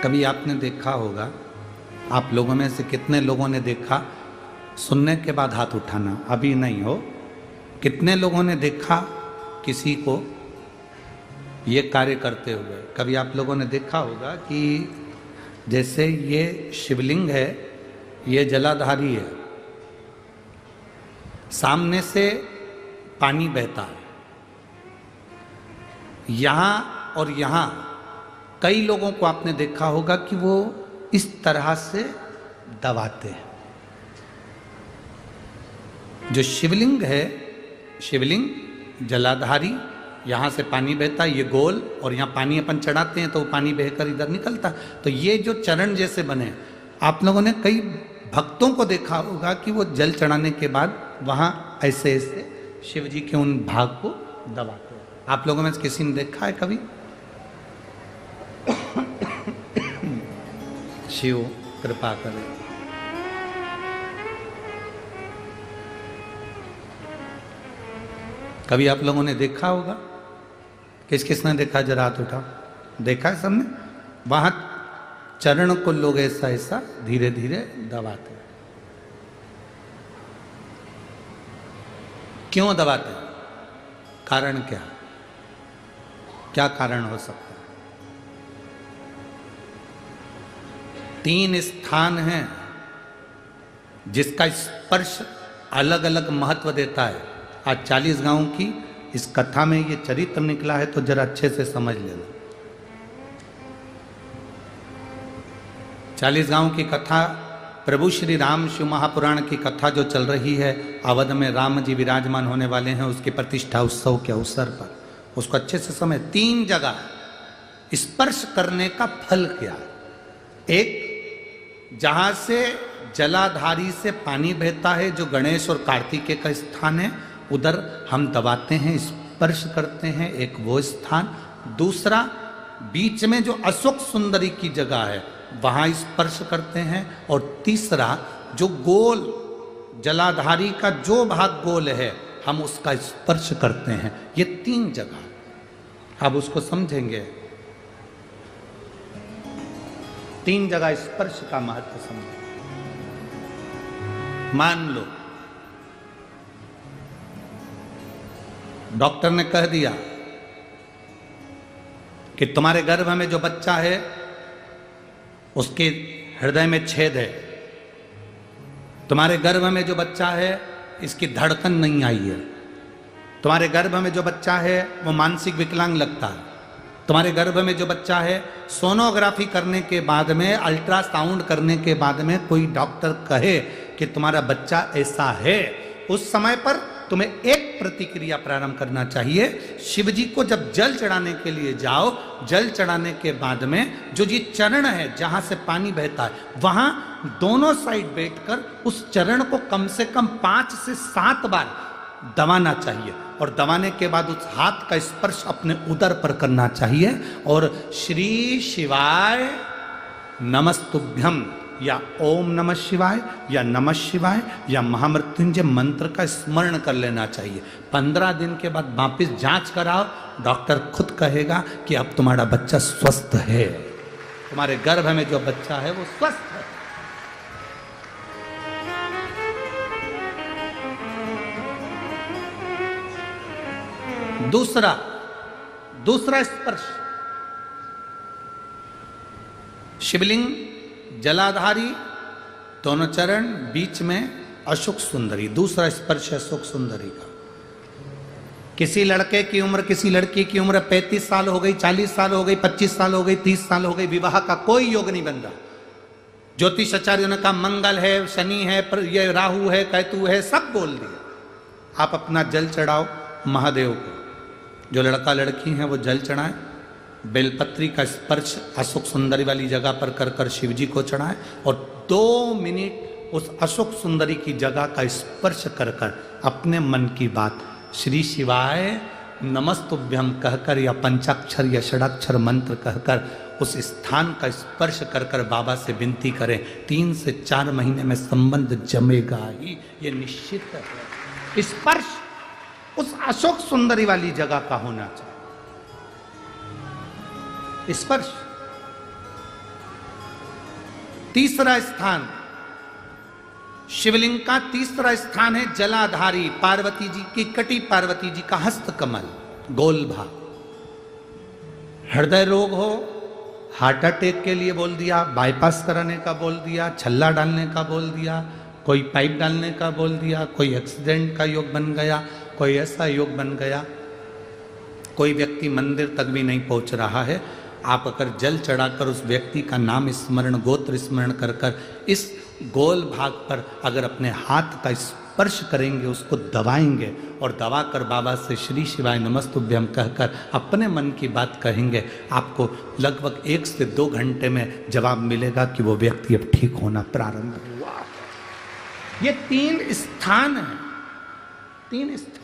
कभी आपने देखा होगा, आप लोगों में से कितने लोगों ने देखा, सुनने के बाद हाथ उठाना, अभी नहीं हो, कितने लोगों ने देखा किसी को ये कार्य करते हुए? कभी आप लोगों ने देखा होगा कि जैसे ये शिवलिंग है, ये जलाधारी है, सामने से पानी बहता है, यहां और यहां कई लोगों को आपने देखा होगा कि वो इस तरह से दबाते हैं। जो शिवलिंग है, शिवलिंग जलाधारी, यहां से पानी बहता है, ये गोल, और यहां पानी अपन चढ़ाते हैं तो वो पानी बहकर इधर निकलता। तो ये जो चरण जैसे बने, आप लोगों ने कई भक्तों को देखा होगा कि वो जल चढ़ाने के बाद वहां ऐसे ऐसे शिव जी के उन भाग को दबाते हैं। आप लोगों में से किसी ने देखा है कभी? शिव कृपा करे। कभी आप लोगों ने देखा होगा? किस किसने देखा? जरा हाथ उठाओ। देखा है सबने? वहां चरण को लोग ऐसा ऐसा धीरे धीरे दबाते हैं। क्यों दबाते हैं? कारण क्या? क्या कारण हो सकता है? 3 स्थान हैं जिसका स्पर्श अलग अलग महत्व देता है। आज 40 गांव की इस कथा में ये चरित्र निकला है, तो जरा अच्छे से समझ लेना। 40 गांव की कथा, प्रभु श्री राम शिव महापुराण की कथा जो चल रही है, अवध में राम जी विराजमान होने वाले हैं, उसकी प्रतिष्ठा उत्सव के अवसर पर, उसको अच्छे से समझ। 3 जगह स्पर्श करने का फल क्या है? एक, जहां से जलाधारी से पानी बहता है, जो गणेश और कार्तिकेय का स्थान है, उधर हम दबाते हैं, स्पर्श करते हैं, एक वो स्थान। दूसरा, बीच में जो अशोक सुंदरी की जगह है, वहां स्पर्श करते हैं। और तीसरा, जो गोल जलाधारी का जो भाग गोल है, हम उसका स्पर्श करते हैं। ये 3 जगह, अब उसको समझेंगे। 3 जगह स्पर्श का महत्व समझो। मान लो डॉक्टर ने कह दिया कि तुम्हारे गर्भ में जो बच्चा है उसके हृदय में छेद है, तुम्हारे गर्भ में जो बच्चा है इसकी धड़कन नहीं आई है, तुम्हारे गर्भ में जो बच्चा है वो मानसिक विकलांग लगता है, तुम्हारे गर्भ में जो बच्चा है, सोनोग्राफी करने के बाद में, अल्ट्रासाउंड करने के बाद में कोई डॉक्टर कहे कि तुम्हारा बच्चा ऐसा है, उस समय पर तुम्हें एक प्रतिक्रिया प्रारंभ करना चाहिए। शिव जी को जब जल चढ़ाने के लिए जाओ, जल चढ़ाने के बाद में जो ये चरण है जहां से पानी बहता है, वहां दोनों साइड बैठकर उस चरण को कम से कम 5 से 7 बार दबाना चाहिए। और दबाने के बाद उस हाथ का स्पर्श अपने उदर पर करना चाहिए और श्री शिवाय नमस्तुभ्यम या ओम नमः शिवाय या नमः शिवाय या महामृत्युंजय मंत्र का स्मरण कर लेना चाहिए। 15 दिन के बाद वापिस जांच कराओ, डॉक्टर खुद कहेगा कि अब तुम्हारा बच्चा स्वस्थ है, तुम्हारे गर्भ में जो बच्चा है वो स्वस्थ है। दूसरा स्पर्श, शिवलिंग जलाधारी, दोनों चरण, बीच में अशोक सुंदरी। दूसरा स्पर्श है अशोक सुंदरी का। किसी लड़के की उम्र, किसी लड़की की उम्र 35 साल हो गई, 40 साल हो गई, 25 साल हो गई, 30 साल हो गई, विवाह का कोई योग नहीं बन रहा। ज्योतिष आचार्यों ने कहा मंगल है, शनि है, ये राहु है, केतु है, सब बोल दिया। आप अपना जल चढ़ाओ महादेव को। जो लड़का लड़की हैं वो जल चढ़ाएं, बेलपत्री का स्पर्श अशोक सुंदरी वाली जगह पर कर कर शिव जी को चढ़ाएं और 2 मिनट उस अशोक सुंदरी की जगह का स्पर्श कर कर अपने मन की बात श्री शिवाय नमस्तुभ्यम कहकर या पंचाक्षर या षडाक्षर मंत्र कहकर उस स्थान का स्पर्श कर कर बाबा से विनती करें। 3 से 4 महीने में संबंध जमेगा ही, ये निश्चित है। स्पर्श उस अशोक सुंदरी वाली जगह का होना चाहिए। स्पर्श तीसरा स्थान, शिवलिंग का तीसरा स्थान है जलाधारी पार्वती जी की कटी, पार्वती जी का हस्त कमल गोल भाग। हृदय रोग हो, हार्ट अटैक के लिए बोल दिया, बाईपास कराने का बोल दिया, छल्ला डालने का बोल दिया, कोई पाइप डालने का बोल दिया, कोई एक्सीडेंट का योग बन गया, कोई ऐसा योग बन गया, कोई व्यक्ति मंदिर तक भी नहीं पहुंच रहा है, आप अगर जल चढ़ाकर उस व्यक्ति का नाम स्मरण, गोत्र स्मरण कर कर इस गोल भाग पर अगर अपने हाथ का स्पर्श करेंगे, उसको दबाएंगे और दबाकर बाबा से श्री शिवाय नमस्तुभ्यम कहकर अपने मन की बात कहेंगे, आपको लगभग 1 से 2 घंटे में जवाब मिलेगा कि वो व्यक्ति अब ठीक होना प्रारंभ हुआ। ये 3 स्थान हैं, 3 स्थान।